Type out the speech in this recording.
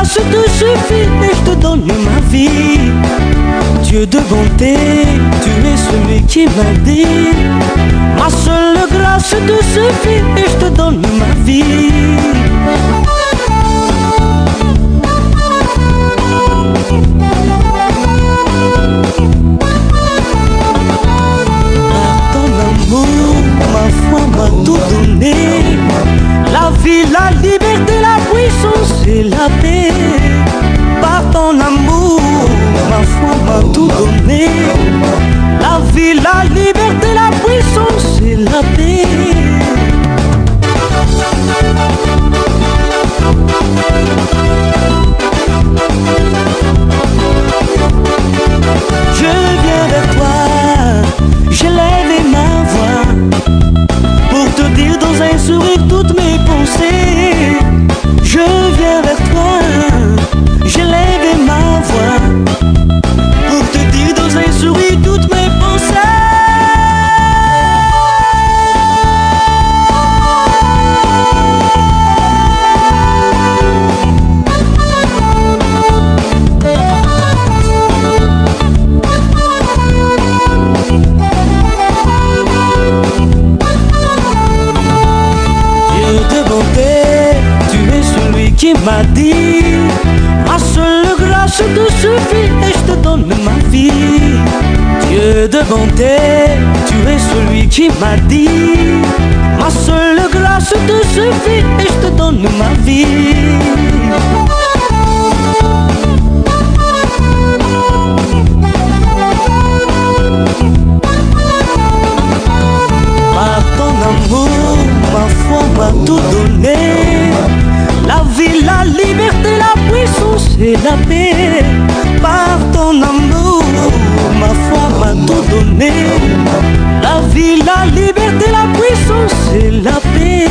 grâce te suffit et je te donne ma vie. Dieu de bonté, tu es celui qui m'a dit: ma seule grâce te suffit et je te donne ma vie. Par ton amour, ma foi m'a tout donné. La vie, la liberté, la puissance et la paix. Par ton amour, ma foi m'a tout donné. La vie, la liberté, la puissance et la paix. Je viens vers toi, j'élève ma voix pour te dire dans un sourire toutes mes pensées. Je viens vers toi, j'élève ma voix pour te dire dans un sourire toutes mes pensées. Qui m'a dit: ma seule grâce te suffit et je te donne ma vie. Dieu de bonté, tu es celui qui m'a dit: ma seule grâce te suffit et je te donne ma vie. Par ton amour, ma foi m'a tout donné. La vie, la liberté, la puissance et la paix. Par ton amour, ma foi m'a tout donné. La vie, la liberté, la puissance et la paix.